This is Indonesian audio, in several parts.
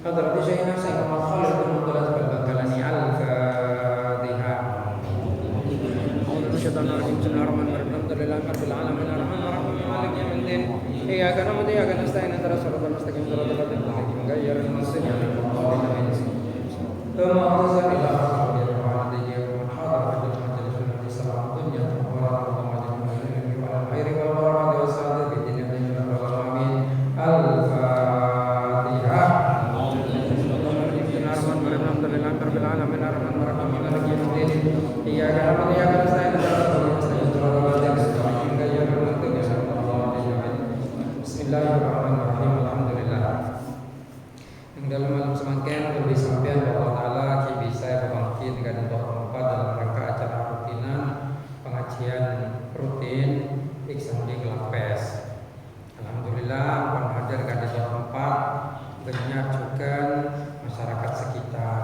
Hadrati Syekhina Syekh Muhammad Khalid bin Abdullah Al-Baqalani Al-Fatihah. Bismillahirrahmanirrahim. Alhamdulillahi rabbil alamin arrahmanir rahim maliki yaumiddin. Iyyaka na'budu wa iyyaka nasta'in ihdinas siratal mustaqim siratal ladzina an'amta 'alaihim ghairil maghdubi 'alaihim waladdallin. Kama arsalna Bismillahirrahmanirrahim. Alhamdulillah. Yang dalam malam semangkin lebih sampean bahwa Ta'ala ki bisa berbangkit dengan tempat dalam rangka acara rutinan pengajian rutin Iksan di Kelapes. Alhamdulillah pun hadir kan di tempat banyak juga masyarakat sekitar.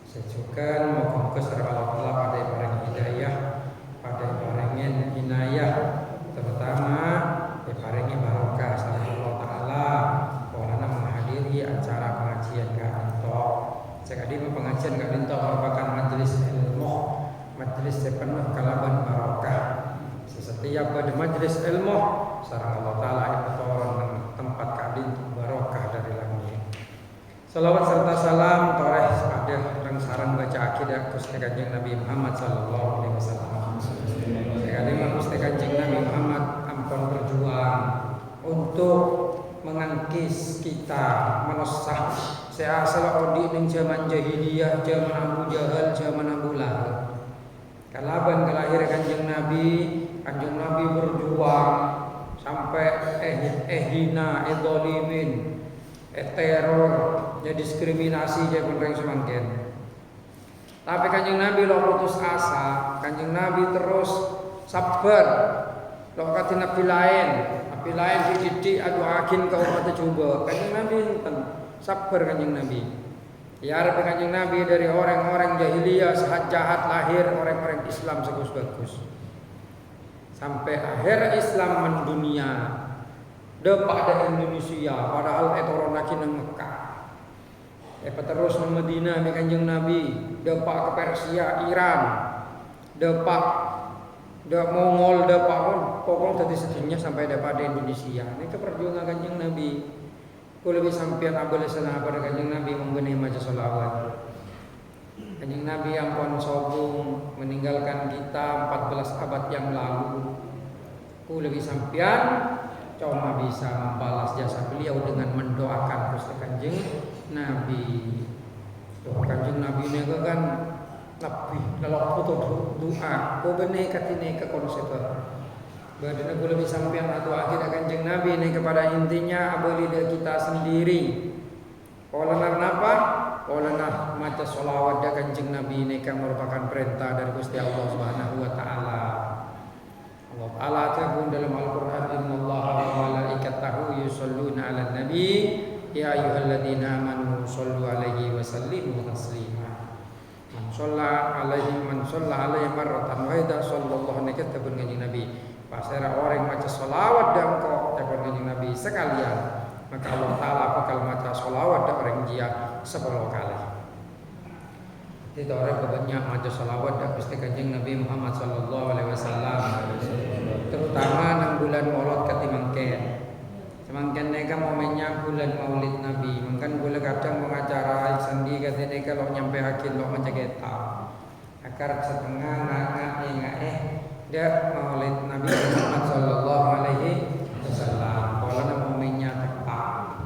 Sejukan moga-moga serba Allah pada orang hidayah, pada orang inayah, terutama paringi barokah sama Allah Ta'ala karena menghadiri acara pengajian Galinto. Sekali pengajian Galinto merupakan majelis ilmu, majelis sepenuh kalaban barokah. Setiap pada majelis ilmu sareng Allah Ta'ala itu tempat Galinto barokah dari langit. Salawat serta salam toreh pada orang sarang baca akidah Gusti Kanjeng Nabi Muhammad sallallahu alaihi wasallam. Sekali Gusti Kanjeng Nabi Muhammad berjuang untuk mengangkis kita menosah seasal odi ning zaman jahiliyah, zaman Abu Jahal, zaman Abu Lahab. Kalaban kelahir Kanjeng Nabi berjuang sampai hina, dzalimin, teror, ya diskriminasi je penreng semangkin. Tapi Kanjeng Nabi lo putus asa, Kanjeng Nabi terus sabar. Lokati nabi lain dididik adu akin ke umat coba. Kanjeng Nabi enten sabar Kanjeng Nabi. Ya Rabbi Kanjeng Nabi dari orang-orang jahiliyah sehat jahat lahir orang-orang Islam segus-bagus. Sampai akhir Islam mendunia. Depak dari Indonesia padahal etoron lagi nang Mekah. Terus nang Madinah nih Kanjeng Nabi, depak ke Persia, Iran. Depak Mongol pokok tadi sedihnya sampai dapat di Indonesia. Ini keperjuangan Kanjeng Nabi. Kalau lebih sampean abal sana pada Kanjeng Nabi membenih maca sholawat. Kanjeng Nabi yang pun sobung meninggalkan kita 14 abad yang lalu. Kalau lebih sampean cuma bisa membalas jasa beliau dengan mendoakan Gusti Kanjeng Nabi. Kanjeng Nabi ini kan lebih kalau foto doa, kau benih katine ke konsep. Bagaimana kalau lebih sampean atau akhir Kanjeng Nabi ini kepada intinya abalidah kita sendiri. Kalau kenapa? Kalau nak maca sholawat dan Kanjeng Nabi ini kan merupakan perintah dari Gusti Allah Subhanahu Wa Taala. Allah Taala terkandung dalam Al-Quran, Innallaha wa malaikatahu yusholluna 'alan nabi ya ayyuhalladzina amanu shollu 'alaihi wa sallimu taslima. Man shalla alaihi marratan wahidah sallallahu alaihi wasallam Kanjeng Nabi. Pasera orang maca sholawat dan kok telepon Kanjeng Nabi sekalian, maka Allah Taala bakal maca sholawat dan orang dia 10 kali. Tidak orang banyak maca sholawat dan Gusti Kanjeng Nabi Muhammad sallallahu alaihi wasallam. Terutama nang bulan Maulid katimangken. Semangkin neka momennya bulan Maulid Nabi. Mungkin boleh kadang mengacara sandi katanya kalau nyampe akhir lo mencegeta. Akar setengah dia Maulid Nabi Muhammad sallallahu alaihi wasallam. Kalau momennya tepat.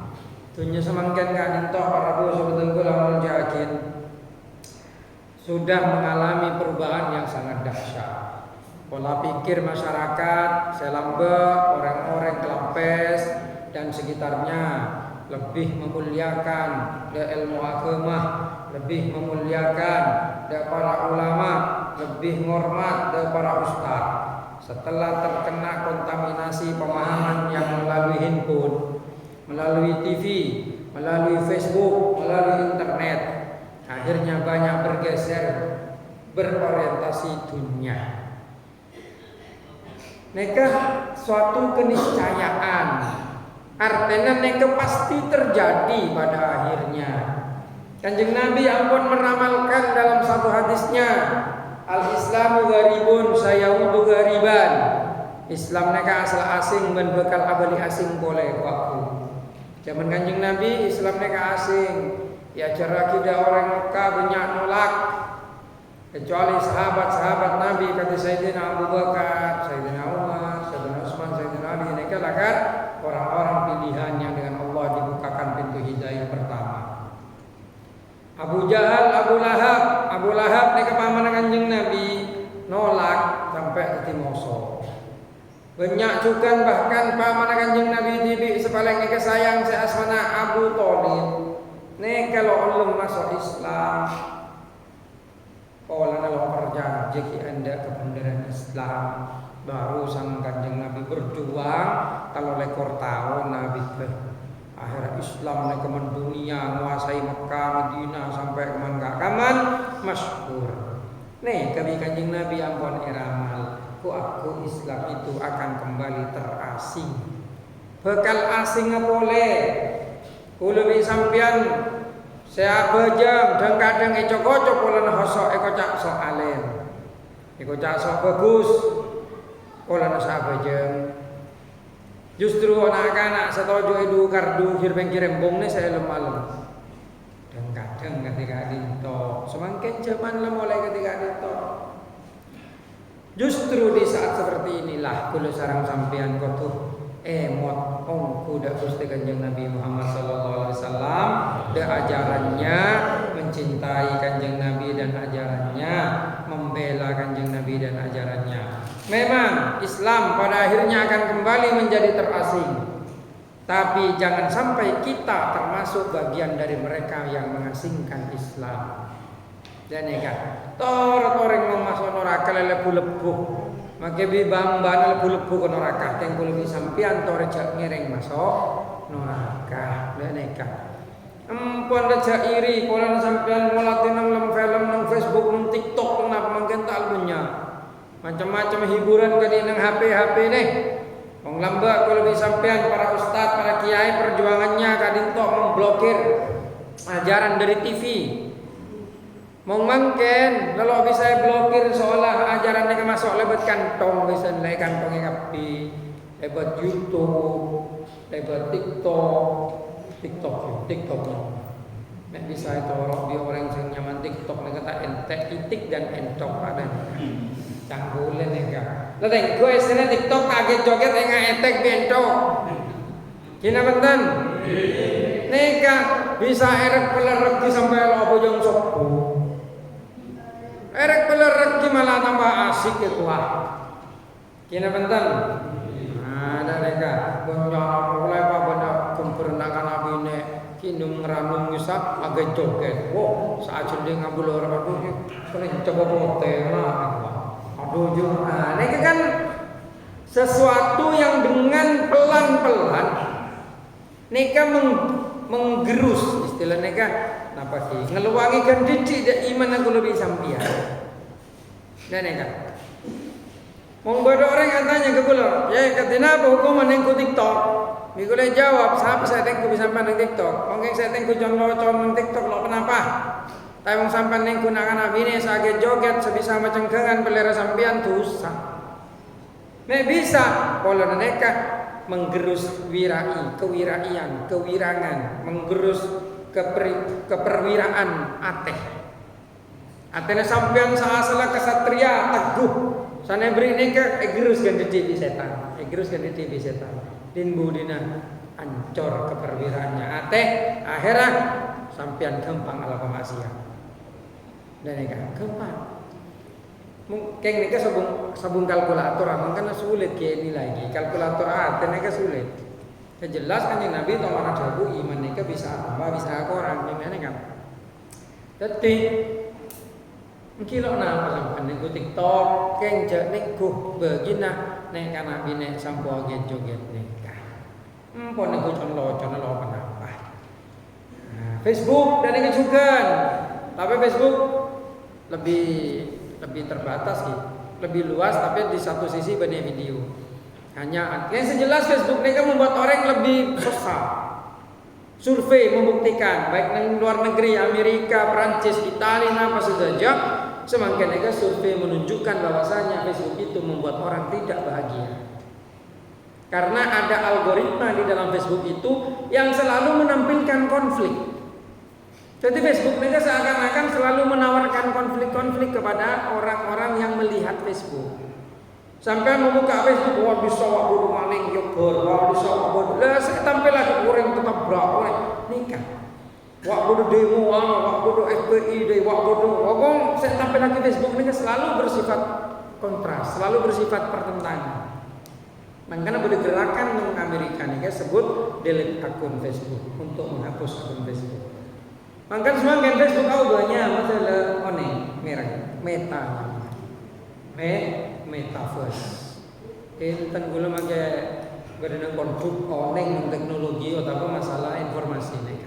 Tunya semangkin kan entoh para bu sebetulnya lawan jakin sudah mengalami perubahan yang sangat dahsyat. Pola pikir masyarakat, selamba, orang-orang Kelapes dan sekitarnya lebih memuliakan ilmu agama, lebih memuliakan para ulama, lebih hormat para ustaz. Setelah terkena kontaminasi pemahaman yang melalui handphone, melalui TV, melalui Facebook, melalui internet, akhirnya banyak bergeser berorientasi dunia. Mereka suatu keniscayaan Artinya neka pasti terjadi pada akhirnya. Kanjeng Nabi ampun meramalkan dalam satu hadisnya, al-Islamu gharibun sayaudu ghariban. Islam neka asal asing dan bekal abadi asing boleh waktu. Zaman Kanjeng Nabi Islam neka asing. Ya cara kita orang Mekah banyak nolak. Kecuali sahabat-sahabat Nabi kata Sayyidina Abu Bakar, Sayyidina Umar, Sayyidina Utsman, Sayyidina Ali, mereka lakat orang-orang pilihan yang dengan Allah dibukakan pintu hidayah pertama. Abu Jahal, Abu Lahab mereka paman Kanjeng Nabi nolak sampai ke Timoso. Banyak juga bahkan paman Kanjeng Nabi tibi sepaling mereka sayang seasmana Abu Thalib. Nih kalau belum masuk Islam, kalau anda perjanji anda kebenaran Islam, baru sang Kanjeng Nabi berjuang. Kalau lekor tahu Nabi ke akhir Islam ke mendunia, menguasai Mekah, Madinah sampai kaman masyhur. Nih kami Kanjeng Nabi ampun iramal, aku Islam itu akan kembali terasing. Bekal asing boleh. Kulo bi sampean siapa jam dan kadang ecok-ocok pola hosok ekocak sok alen. Ekocak sok bagus. Pola siapa jam. Justru anak-anak setuju edu kardu hirbeng kirembong ni saya lemah. Dan kadang ketika dinto semakin zaman mulai ketika dinto. Justru di saat seperti inilah kulo sarang sampean kotuh emot kuda Gusti Kanjeng Nabi Muhammad sallallahu alaihi wasallam de ajarannya mencintai Kanjeng Nabi dan ajarannya membela Kanjeng Nabi dan ajarannya. Memang Islam pada akhirnya akan kembali menjadi terasing. Tapi jangan sampai kita termasuk bagian dari mereka yang mengasingkan Islam. Dan ikan toreng memasuk neraka lebu-lebu. Maka bambana lebu-lebu ke neraka. Tengku lebih sampian torejak ngereng masuk neraka. Dan ikan empon rejak iri. Kalau sampian ngolatin nang film, nang Facebook, nang TikTok, nang apa mungkin tak punya. Macam-macam hiburan ke di nang HP nih. Wong lamba kalau lebih sampean para ustadz, para kiai perjuangannya kadintok memblokir ajaran dari TV. Mungkin kalau bisa blokir seolah ajarannya masuk lewat kantong, bisa lewat kantongnya kapi, lewat YouTube, lewat TikTok. Nek bisa itu orang yang nyaman TikTok nek kata entek itik dan entok ada. Canggulen nek. Lah nek gue isine TikTok kaget joget enggak entek bentok. Kina benten? Neka bisa erek pelerek sampai lo bojong sopo. Erek pelerek malah tambah asik itu Kina benten? Ada neka bonyo mulai apa benda kumperendakan abine kinung ranung ngisap agak joget. Wow, saat jendeng ngabul orang aduh kena coba pote lah. Aduh juga. Ini kan sesuatu yang dengan pelan-pelan neka menggerus istilah neka napa sih ngeluangi kan didik iman aku lebih sampian. Dan neka menggoda orang yang tanya ke kula, ya katina apa hukuman yang ku TikTok? Mikule jawab, siapa saya tengku bisa pandang TikTok? Mungkin saya tengku contoh TikTok lo kenapa? Tapi wong sampan nengku nak bini sage joget sebisa macam kengan pelera sampian dosa. Nek bisa pola neka menggerus kewiraian, kewirangan, menggerus keperwiraan ateh. Atene sampean salah kesatria teguh. Sana beri neka gerus kan di setan. Gerus kan di setan. Din budina ancor keperwiraannya ateh akhirnya sampean gampang ala pemaksiat. Dan neka gampang. Mungkin neka sabung kalkulator kan sulit kayak ini lagi. Kalkulator ateh neka sulit. Jelas kan yang Nabi tolong ajabu iman neka bisa tambah bisa kurang gimana kan. Jadi kilo na sampai nego TikTok, kenja nego begina nek kana bine sampo joget neka. Pon nego conlo kenapa? Nah, Facebook dan nego juga. Tapi Facebook lebih terbatas gitu, lebih luas tapi di satu sisi banyak video. Hanya yang sejelas Facebook ini kan membuat orang lebih sesat. Survei membuktikan baik di luar negeri, Amerika, Prancis, Italia, apa saja, semakin mereka survei menunjukkan bahwasanya Facebook itu membuat orang tidak bahagia. Karena ada algoritma di dalam Facebook itu yang selalu menampilkan konflik. Jadi Facebook mereka seakan-akan selalu menawarkan konflik-konflik kepada orang-orang yang melihat Facebook. Sampai membuka Facebook, wah bisa wak bodoh maling yogurt, wah bisa wak bodoh. Lah saya tampil lagi orang tetap berapa nikah. Wak bodoh demo, wak bodoh FPI, wak bodoh. Wong saya tampil lagi Facebook ini selalu bersifat kontras, selalu bersifat pertentangan. Makanya ada gerakan di Amerika nih sebut delete akun Facebook untuk menghapus akun Facebook. Makanya semua kan Facebook banyak masalah merek Meta. Metaverse. Enten gula make berdenang konflik oneng teknologi atau masalah informasi nih.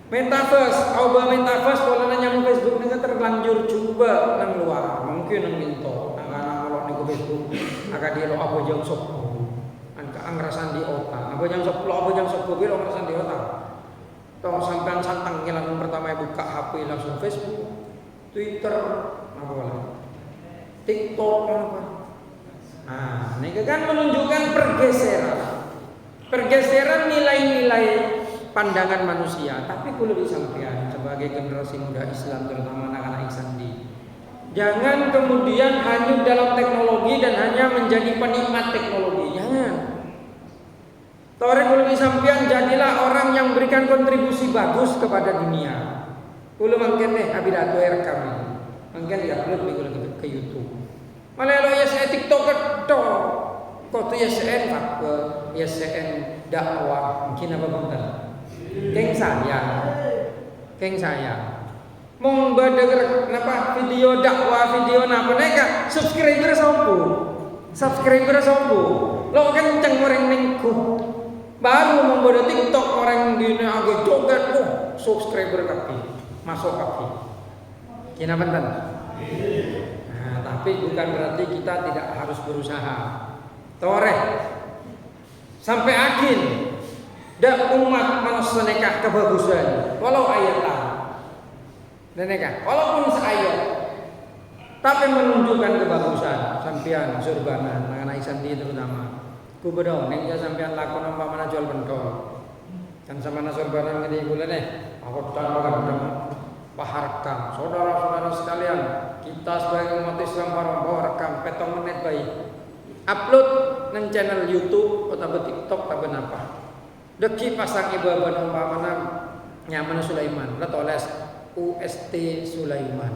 Metaverse, metaverse kalau nyamuk Facebook ini terlanjur coba nang luar, mungkin nang minto, kalau nih Facebook agak dia lo apa jam sopo, angka angrasan di otak, apa jam sopo bilo angrasan di otak. Tong sampean santang langsung pertama buka HP langsung Facebook, Twitter, apa lagi? TikTok apa? Nah, ini kan menunjukkan pergeseran nilai-nilai pandangan manusia. Tapi kalau disampaikan sebagai generasi muda Islam, terutama anak-anak Isandi, jangan kemudian hanyut dalam teknologi dan hanya menjadi penikmat teknologi. Jangan. Tore kalau disampaikan jadilah orang yang memberikan kontribusi bagus kepada dunia. Kalau mungkin abidatu rekam ini, mungkin diupload ke YouTube. Malah lo saya TikTok itu, kok tuh YSN dakwah mungkin apa bentar. Keng saya. Mau berdenger kenapa video dakwah video napa neka subscriber sopo. Lo kenceng orang nengku. Baru membuat TikTok orang di agak joget subscriber kaki masuk kaki. Kena bentar. Tapi bukan berarti kita tidak harus berusaha. Toreh sampai akhir dak umat manusia nekah kebagusan walau ayatan dan nekah walaupun seayat tapi menunjukkan kebagusan sampean surbanan anak Isandi terutama ku bedong nek sampean lakon umpamana jual bentol kan sama surbanan ngene bulan aku tangan paharkam saudara-saudara sekalian, kita sebagai umat Islam bawa rekam petong menit baik upload nang channel YouTube atau TikTok atau apa deki pasang ibu umpamana nyaman Sulaiman lah tulis UST Sulaiman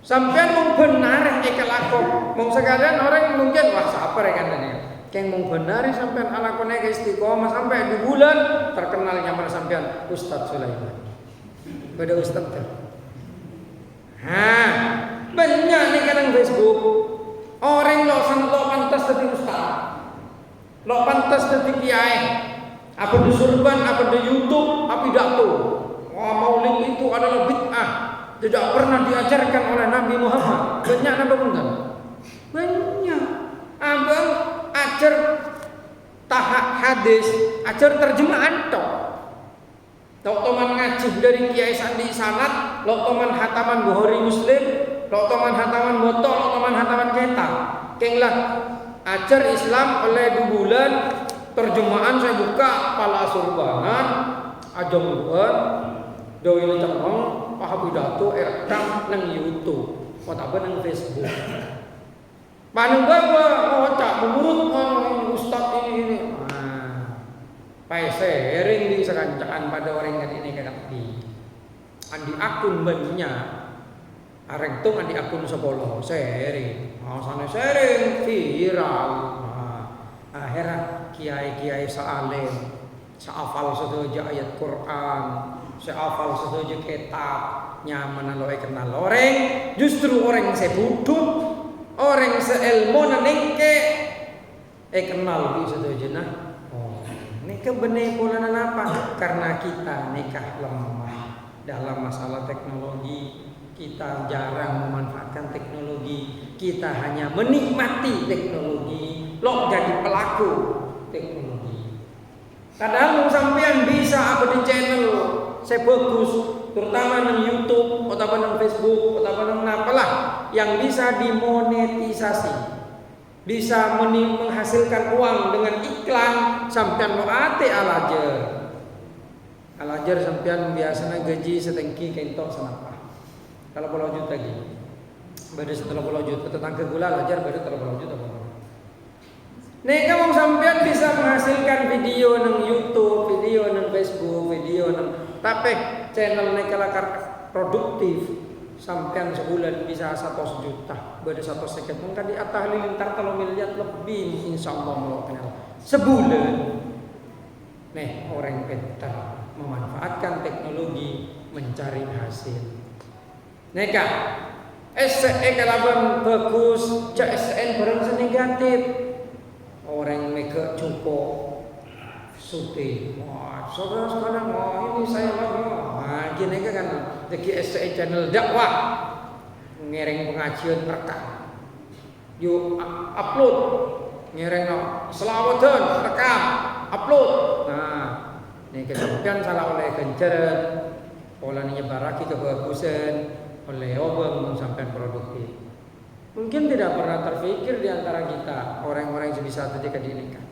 sampean mau benar ikalakon mau sekalian orang mungkin wah siapa rekannya keng mau benar sampean alakonnya ke istiqomah sampai 2 bulan terkenal nyaman sampean Ustadz Sulaiman pada Ustadz kan. Banyak nih kadang Facebook orang lo pantas jadi ustaz, lo pantas jadi kiai, apa di surban, apa di YouTube, apa pidato. Wah maulid itu adalah bid'ah, tidak pernah diajarkan oleh Nabi Muhammad. Banyak apa bukan? Banyak. Abang ajar tahap hadis, ajar terjemahan toh. Lo toman ngaji dari Kiai Sandi Sanad, lo toman hataman Bukhari Muslim, lo toman hataman Boto, lo toman hataman Ketak. Kenglah ajar Islam oleh 2 bulan terjemahan saya buka pala surbanan, ajong doi lecong, pahapidato, rekam nang YouTube, apa nang Facebook. Panung bawa ngocak menurut Ustadz ini. Pai sharing di sekancaan pada orang yang ini kadang di andi akun banyak areng tung andi akun 10 sharing sana sharing viral akhirnya kiai saalim saafal sedoja ayat Quran saafal sedoja kitab nyaman lo kenal orang justru orang sebudut orang seilmu nanengke kenal di sedoja nah nikah benih pulanan apa? Karena kita nikah lemah dalam masalah teknologi. Kita jarang memanfaatkan teknologi. Kita hanya menikmati teknologi, lo jadi pelaku teknologi. Padahal sampean bisa ada di channel saya bagus, terutama di YouTube atau di Facebook atau di apalah yang bisa dimonetisasi, bisa menghasilkan uang dengan iklan. Sampean lo ate alajar sampean biasanya gaji setengki kentok senapa. Kalau 10 juta lagi, baru setelah 10 juta tetangga gula alajar baru 30 juta. Nek kamu sampean bisa menghasilkan video nang YouTube, video nang Facebook, video nang tapi channel nek kalakar produktif sampean sebulan bisa 100 juta, baru 100 seket mungkin di atas halilintar 3 miliar lebih insyaallah kenal sebulan. Nih orang pintar memanfaatkan teknologi mencari hasil. Neka SE kalaban bagus, SN barang negatif. Orang mereka cukup syuting. Wah, saudara sekalian, ini saya lagi. Gini kan, jadi SE channel dakwah, ngereng pengajian rekam. Yuk upload, ngereng selawatan rekam, upload. Nah, ini kesampean salah oleh kenceran, pola nyebaraki kebagusan, oleh obeng sampai produktif. Mungkin tidak pernah terfikir di antara kita orang-orang yang bisa ketika dinikah.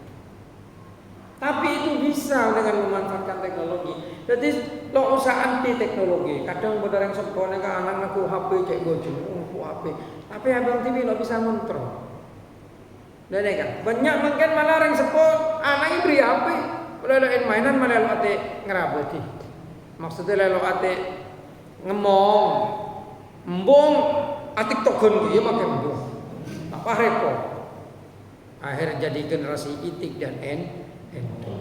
Tapi itu bisa dengan memanfaatkan teknologi. Jadi lo usah anti teknologi. Kadang benar yang sekolah ke anak aku HP cek gojol, aku HP. Tapi abang TV lo bisa kontrol. Dan kan banyak mungkin malah orang sepot anak beri HP, lalu mainan malah lo ate ngerabati. Maksudnya lo ate ngemong, embong. Atik tokon dia makan buah. Apa repot? Akhir jadi generasi itik dan endo.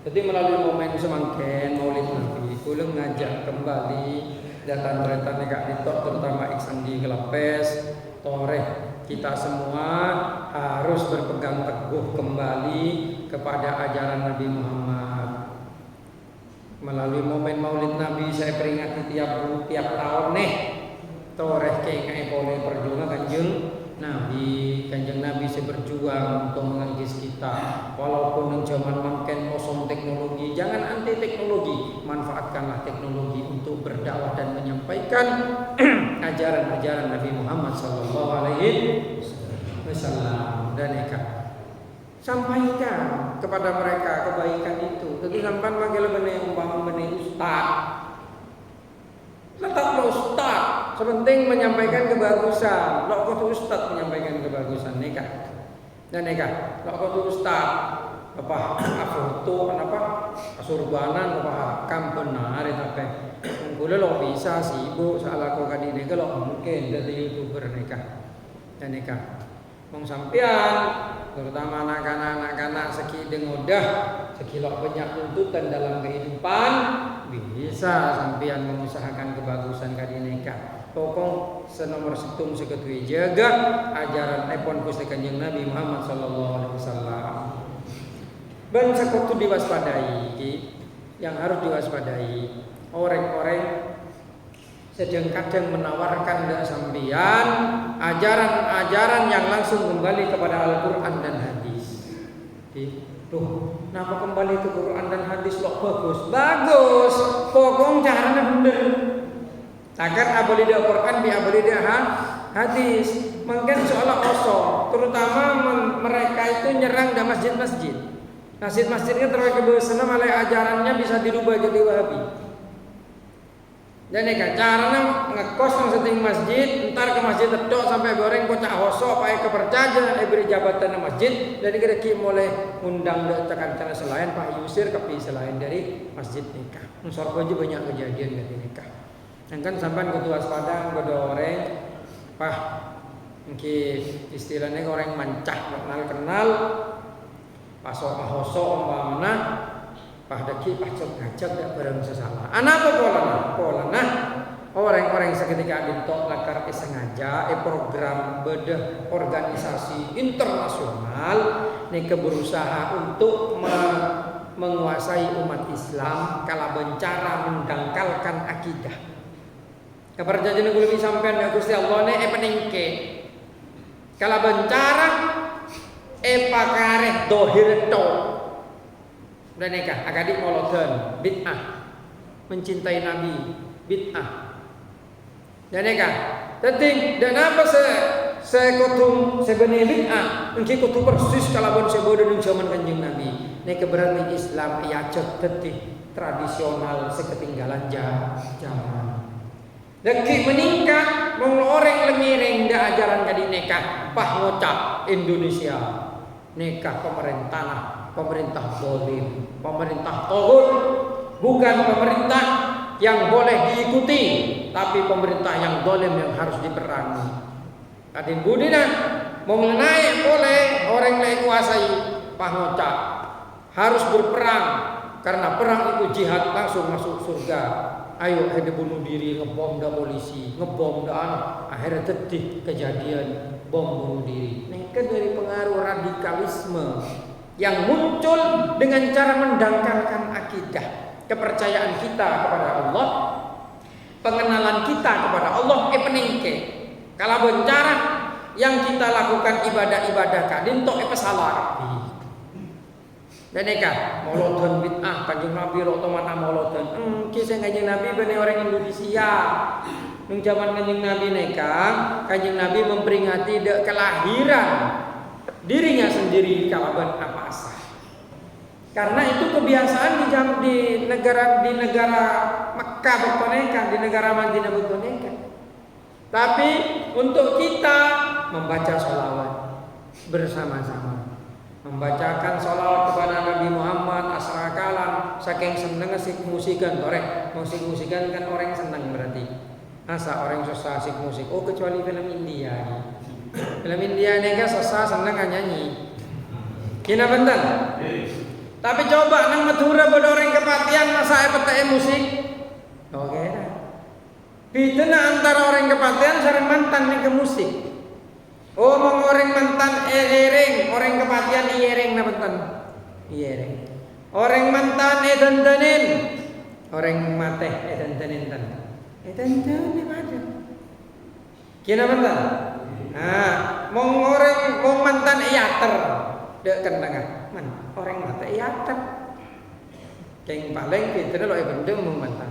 Jadi melalui momen semangken Maulid Nabi, kulo ngajak kembali datang-datang nekak ditok terutama Iksan di Kelapes, toreh kita semua harus berpegang teguh kembali kepada ajaran Nabi Muhammad. Melalui momen Maulid Nabi saya peringati tiap tahun nih. Toreh kayak boleh perjuangan kanjeng Nabi berjuang untuk mengagis kita. Walaupun zaman makin kosong teknologi, jangan anti teknologi, manfaatkanlah teknologi untuk berdakwah dan menyampaikan ajaran-ajaran Nabi Muhammad Sallallahu Alaihi Wasallam. Dan sampaikan kepada mereka kebaikan itu. Jadi sampai manggil benih ustaz. Tetaplah ustaz, sepenting menyampaikan kebagusan. Lo kau ustaz menyampaikan kebagusan nikah. Dan nikah, lo kau ustaz apa foto apa surbanan apa kam benar itu apa. Boleh lo bisa sih bu salah kau kadi nikah lo mungkin dari YouTuber nikah. Dan nikah, mong sampean terutama anak-anak seki dengodah sekilo banyak tuntutan dalam kehidupan bisa sampean mengusahakan kebagusan kadineka. Pokok senomor setung seketui jaga ajaran epon Gusti Kanjeng Nabi Muhammad sallallahu alaihi wasallam. Dan sekutu diwaspadai, yang harus diwaspadai orang-orang sedang kadang menawarkan dak sampean ajaran-ajaran yang langsung kembali kepada Al-Qur'an dan hadis. Tuh, kenapa kembali ke Quran dan hadis lo bagus? Bagus, pokok caranya bener. Takkan abali dia Quran, abali dia hadis. Mungkin seolah kosong, terutama mereka itu nyerang di masjid-masjid. Masjid-masjidnya terlalu kebesaran malah ajarannya bisa dirubah jadi Wahabi. Dan caranya ngekos nang setting masjid, ntar ke masjid terdok sampai goreng kocak hosok, pakai kepercaya, beri jabatan masjid, dan kira mulai undang tekan cara selain Pak Yusir kepi selain dari masjid nikah. Nusor aja banyak kejadian dari nikah. Dan kan sampai ketua waspada, ketua orang, pah, mungkin istilahnya orang mancah, kenal, pasok hosok, mana. Pahdaki pacok ngajak dak barang sesalah. Anak apa polana? Orang-orang seketika ditok lakar sengaja program bedah organisasi internasional nih berusaha untuk menguasai umat Islam kala bencara mendangkalkan akidah. Kepercayaan yang lebih sampean ya Gusti Allah ne peningke. Kala bencara pakareh dohir to. Dan nikah agadik moloten bid'ah. Mencintai Nabi bid'ah. Dan nikah. Tapi dan apa saya kotum sebenarnya bid'ah. Mungkin kotum persis kalaupun sebodoh di zaman Kanjeng Nabi. Nek berarti Islam ya tetih tradisional seketinggalan zaman. Lagi meningkat orang lengiring da ajaran kadi nekah pah ngocap Indonesia nekah pemerintah zalim, pemerintah taghut, bukan pemerintah yang boleh diikuti, tapi pemerintah yang zalim yang harus diperangi. Kadin budina mau naik boleh orang lain kuasai pah ngocap harus berperang karena perang itu jihad langsung masuk surga. Ayo ada bunuh diri, ngebom dah polisi, ngebom dah akhirnya tetih kejadian bom bunuh diri. Ini kan dari pengaruh radikalisme yang muncul dengan cara mendangkalkan akidah, kepercayaan kita kepada Allah, pengenalan kita kepada Allah, peningke. Kalau bencara yang kita lakukan ibadah-ibadah kadin tok salah. Dan eka moloten bid'ah Kanjeng Nabi rotoman moloten. Kisah Kanjeng Nabi bener orang Indonesia. Nung zaman Kanjeng Nabi neka, Kanjeng Nabi memperingati kelahiran dirinya sendiri kalaban apa asah. Karena itu kebiasaan di negara Mekah bertoneka, di negara Madinah bertoneka. Tapi untuk kita membaca sholawat bersama-sama. Membacakan sholawat kepada Nabi Muhammad asrakalan saking seneng asik musikan torek musikan kan orang senang berarti asa orang susah asik musik kecuali film India film India ini kan susah seneng nyanyi kina benten tapi coba nang Madura pada orang kepatian masa PTM musik oke bidana antara orang kepatian sareng mantan nih ke musik. Oh mau orang mantan ereng, orang kepatian iereng na bentan. Iereng. Orang mantan dandanin. Orang mate dandanin tan. Dandanin ada. Kina bentan. Mau mantan iater. Dek kendangan. Man, orang mate iater. Keng paling pinter lo benda mau mantan.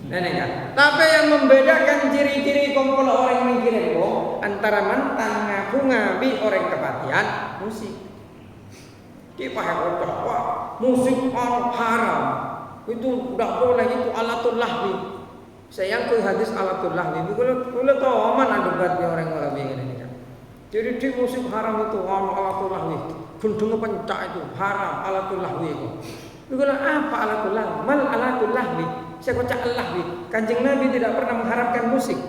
Tapi yang membedakan ciri-ciri kumpul orang mikir itu antara mantan ngaku ngabi orang kepatian musik. Kita kocok wah musik haram itu tidak boleh itu alatul lahwi. Saya yang hadis alatul lahwi. Kalau tahu mana debatnya orang lebih ini kan. Jadi di musik haram itu alatul lahwi. Gunung pencak itu haram alatul lahwi itu. Kalau apa alatul lahwi? Mal alatul lahwi. Saya kocak lahwi. Kanjeng Nabi tidak pernah mengharamkan musik.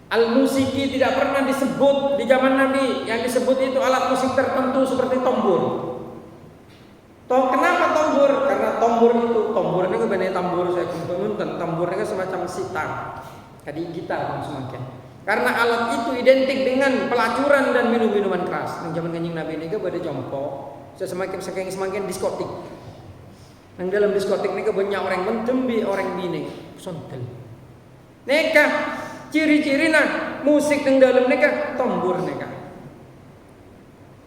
Al-musiki tidak pernah disebut di zaman Nabi. Yang disebut itu alat musik tertentu seperti tombur. Kenapa tombur? Karena tombur ini benar tambur saya kumpulkan. Tombur ini semacam sitar. Jadi gitar semakin. Karena alat itu identik dengan pelacuran dan minum-minuman keras. Di zaman Kanjeng Nabi ini pada jompo. Semakin diskotik. Yang dalam diskotik ini banyak orang mentembi, orang bine, sontel. Neka ciri-ciri musik yang dalam neka tombur neka.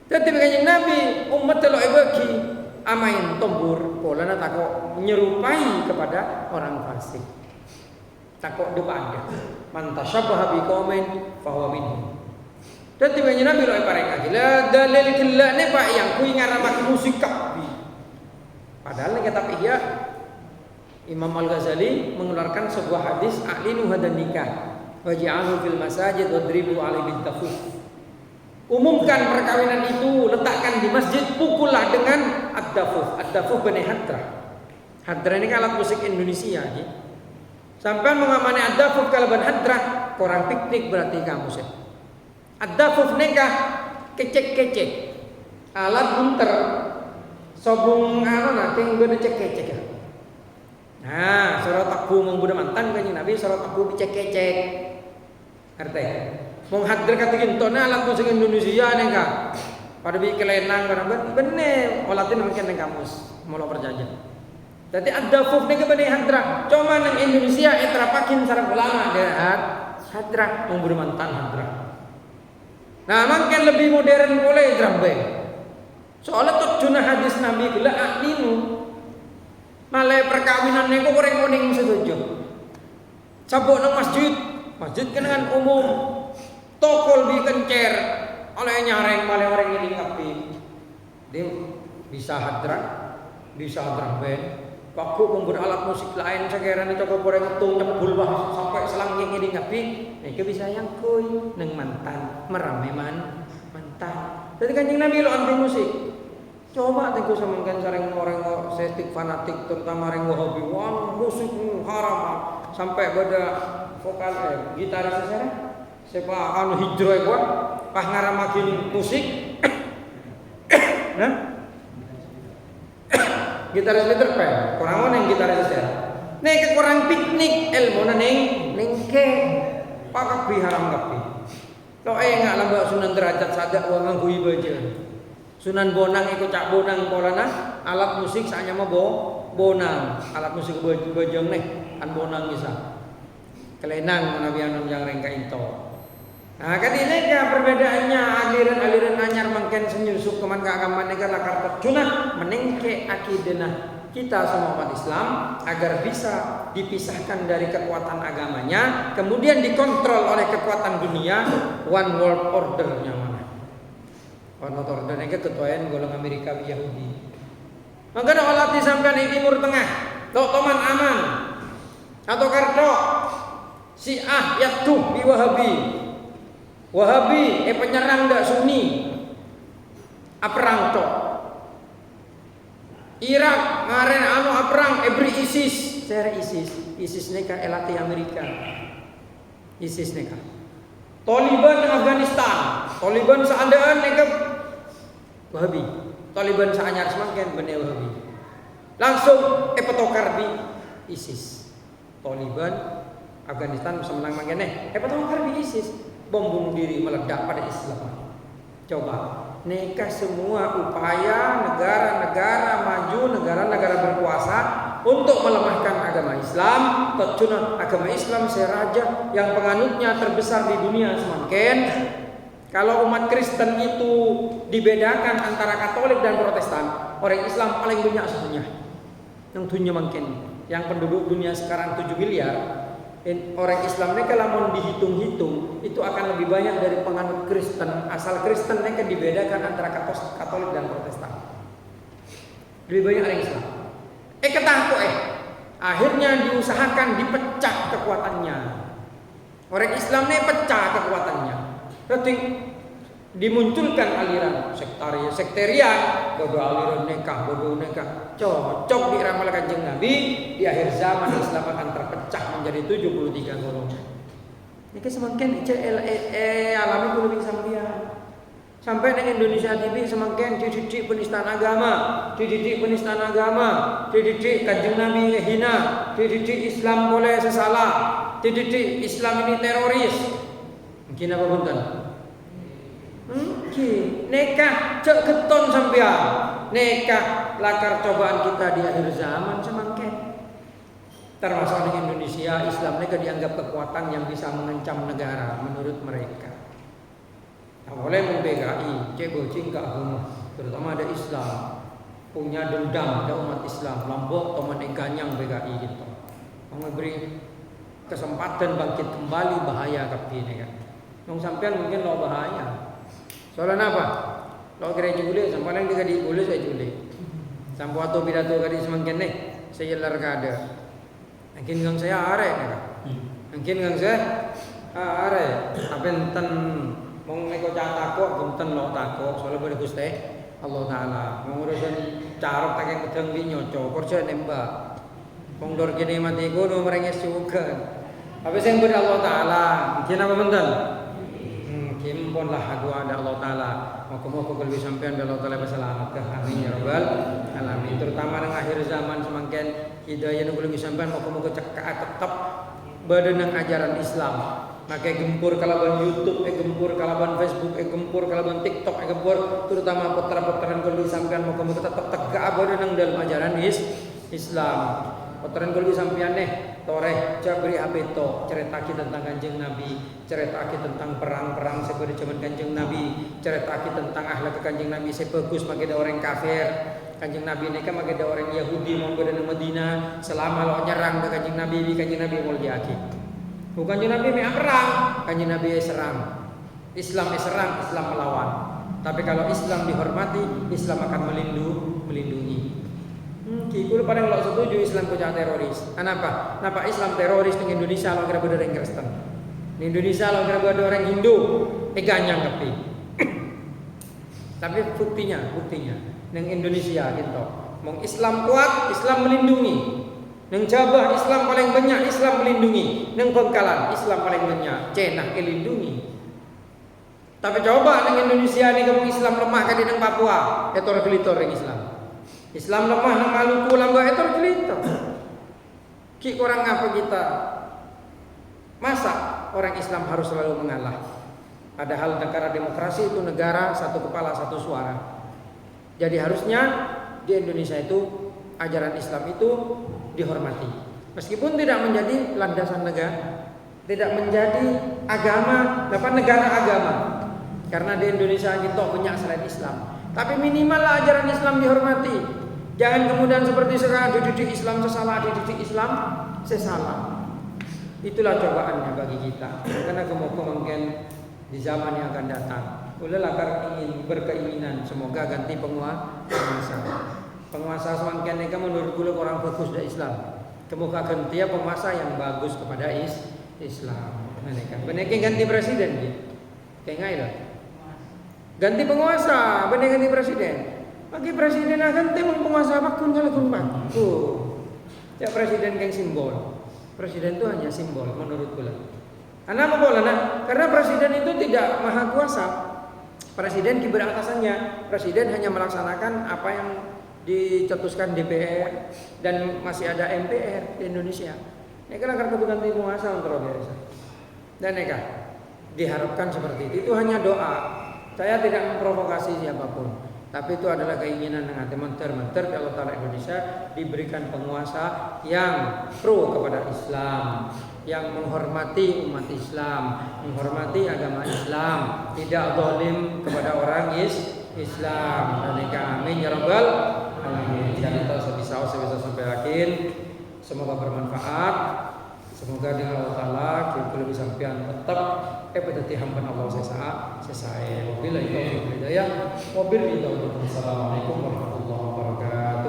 Tetapi Kanjeng Nabi umat telo bagi amain tombur, pola takut menyerupai kepada orang fasik. Takut depan man tashabbaha biqaumin fahuwa minhum. Tetapi Kanjeng Nabi lo pareng lagi. La dalil killa ne pak yang kui ngaramak musik kapi. Padahal kata Ihya Imam Al-Ghazali mengeluarkan sebuah hadis a'linu hadan nikah waj'alhu fil masajid wadribu alaihi bitafuf. Umumkan perkawinan itu, letakkan di masjid, pukullah dengan ad-dafuf. Ad-dafuf bani hadra. Hadra ini kan alat musik Indonesia ya. Sampai mengamani ad-dafuf kalau ban hadra, korang piknik berarti kamu sih. Ad-dafuf nikah kecek-kecek. Alat bunter sobung nanti nggoda cek-cek ya. Nah, surat takbu menggoda mantan Kanjeng Nabi surat takbu cek-cek. Artinya, menghadir kata gintona alat musik Indonesia nih kak. Pada bi kelenang bener, olatin mungkin neng kamus mula perjanjian. Jadi ada fuf nih kebenih hadra. Cuma neng Indonesia eterapakin sarang ulama deh hadra menggoda mantan hadra. Nah, makin lebih modern boleh drum band. Soalnya tujuan hadis Nabi gula aklinu. Malah perkawinan niku koreng-koreng setuju. Sabuk nang masjid, masjid kan umum. Tokol bi kencer, oleh nyareng malah orang ini ngapi. Dia bisa hadrat, bisa drum band. Waktu membuat alat musik lain sekarang coba koreng ngetung nyebul bah sampai selangking ini ngapi. Nek bisa yang kuy neng mantan merame mantan. Jadi Kanjeng Nabi lo anti musik. Coba tengku samangkan sareng orang setik fanatik terutama orang Wahabi. Wah musik haram sampai pada vokal gitaris saya. Siapa anu hijrah gua pas ngaramakin musik. Nah gitaris Peter Pan, kurang mana yang gitaris saya? Nek kurang piknik ilmu neng ke pakak biharam kapi. Lo nggak lambak Sunan Derajat saja uang nganggu baca. Sunan Bonang ikut cak Bonang polana alat musik saanya mah bonang alat musik bajang nih an bonang bisa. Kelenang mana bianan yang rengka into. Nah, kan ini kan perbedaannya aliran-aliran anyar mungkin senyusup keman keagamaan negara lakar terjunah menengke akidena kita semua umat Islam agar bisa dipisahkan dari kekuatan agamanya kemudian dikontrol oleh kekuatan dunia one world order-nya mana one world order ini ketuaan golongan Amerika Yahudi maka olah disampaikan di Timur Tengah Toman aman atau karto Syiah Yatuh di Wahabi penyerang dak Sunni perang tok Irak ngaren anu perang ebri ISIS saya ISIS neka elati Amerika ISIS neka Taliban Afghanistan Taliban seandaan neka Wahabi Taliban seanyar semakin bener Wahabi langsung petokar di ISIS Taliban Afghanistan bisa menang manggene petokar di ISIS bom bunuh diri meledak pada Islam. Coba, nikah semua upaya negara-negara maju, negara-negara berkuasa untuk melemahkan agama Islam. Tercuna agama Islam seraja yang penganutnya terbesar di dunia semakin. Kalau umat Kristen itu dibedakan antara Katolik dan Protestan, orang Islam paling banyak sebenarnya. Yang dunia makin, yang penduduk dunia sekarang 7 miliar. Orang Islam ini kalau mau dihitung-hitung itu akan lebih banyak dari penganut Kristen. Asal Kristen ini kan dibedakan antara Katolik dan Protestan. Lebih banyak orang Islam. Akhirnya diusahakan dipecah kekuatannya. Orang Islam ini pecah kekuatannya. Berarti dimunculkan aliran sekterian, bodoh aliran nikah, cocok diramal Kanjeng Nabi di akhir zaman Islam akan terpecah menjadi 73 golongan. Ini semakin alami kulo sampai dengan Indonesia TV semakin dididik penistaan agama, dididik Kanjeng Nabi hina, dididik Islam boleh sesalah, dididik Islam ini teroris. Mungkin apa punten? Nekah cek keton sampean. Nekah lakar cobaan kita di akhir zaman semakin. Termasuk di Indonesia, Islam nekah dianggap kekuatan yang bisa mengancam negara menurut mereka. Oleh PKI, cek bocing ke agama, terutama ada Islam punya dendam ada umat Islam, Lombok teman ganyang PKI gitu. Memberi kesempatan bangkit kembali bahaya kapten kan. Nong sampean mungkin lo bahaya. Soalnya apa? Lo gereja boleh, sampai yang dikadi boleh saya boleh. Sampai waktu pidato kadi semakin nih, saya lar kada. Mungkin gang saya are, mungkin gang saya are. Apa enten mau neko cataku, enten lo tako. Soalnya boleh guste Allah Taala. Mau urusan carok tak yang kedeng di nyocok, korja nembak. Pongdor gini mati gunung merengis juga. Apa sih yang ber Allah Taala? Mungkin apa benten? Himpun lah doa ada Allah Ta'ala. Moga-moga kalau sampean Allah Ta'ala berselamat ke amin ya rabbal alamin. Terutama di akhir zaman semakin hidayah kalau sampean moga-moga cekak tetap badan ajaran Islam. Maka gempur kalaban YouTube, gempur kalaban Facebook, gempur kalaban TikTok, gempur terutama putra-putran kalau sampean moga-moga tetap tegak badan dalam ajaran Islam. Kotoran kulo sampeyan toreh jabri abeto ceritaki tentang Kanjeng Nabi, ceritaki tentang perang-perang seperti zaman Kanjeng Nabi, ceritaki tentang akhlak Kanjeng Nabi sebagus mageda orang kafir. Kanjeng Nabi ini kan mageda orang Yahudi mau ke Madinah selama lo nyerang ke Kanjeng Nabi mau diaki. Bukan Kanjeng Nabi me perang, Kanjeng Nabi serang. Islam serang, Islam melawan. Tapi kalau Islam dihormati, Islam akan melindungi. Kikul pada kalau setuju Islam punya teroris. Kenapa? Kenapa Islam teroris di Indonesia lo kira orang Kristen? Di Indonesia lo kira orang Hindu, ganyang tapi. Tapi buktinya, neng Indonesia gitu. Mong Islam kuat, Islam melindungi. Neng Jawa Islam paling banyak, Islam melindungi. Neng Bengkalan Islam paling banyak, cenah melindungi. Tapi coba neng Indonesia nih kamu Islam lemah kan di neng Papua, etor gelitor yang Islam. Islam lemah nang Maluku lambah etor gelitor. Ki kurang apa kita? Masa orang Islam harus selalu mengalah? Padahal negara demokrasi itu negara satu kepala satu suara. Jadi harusnya di Indonesia itu ajaran Islam itu dihormati. Meskipun tidak menjadi landasan negara, tidak menjadi agama, negara agama. Karena di Indonesia kita punya selain Islam. Tapi minimal ajaran Islam dihormati. Jangan kemudian seperti sekarang dididik Islam sesalah, dididik Islam sesalah. Itulah cobaannya bagi kita. Karena kemungkinan di zaman yang akan datang, ulama ingin berkeinginan semoga ganti penguasa. Penguasa semakin mereka menurut gue orang bagus dari Islam. Kemuka ganti penguasa yang bagus kepada Islam. Mereka ganti presiden gitu. Kayak ngai lah. Ganti penguasa, bener ganti presiden. Bagi presiden ganti penguasa bakun kalau kun pak. Ya presiden yang simbol. Presiden itu hanya simbol menurut gue. Kenapa boleh? Karena presiden itu tidak maha kuasa. Presiden diberi atasannya. Presiden hanya melaksanakan apa yang dicetuskan DPR dan masih ada MPR di Indonesia. Ini kan akan ganti penguasa untuk biasa. Dan mereka diharapkan seperti itu. Itu hanya doa. Saya tidak memprovokasi siapapun, tapi itu adalah keinginan yang hati menter kalau tanah Indonesia diberikan penguasa yang pro kepada Islam, yang menghormati umat Islam, menghormati agama Islam, tidak zalim kepada orang Islam. Dan amin ya rabbal alamin. Dan kita sebisa sampai akhir. Semoga bermanfaat. Semoga dengan Allah Ta'ala kita lebih sampian tetap berarti hamba Allah sesaat. Wabillahi taufiq wal hidayah. Wassalamualaikum warahmatullahi wabarakatuh.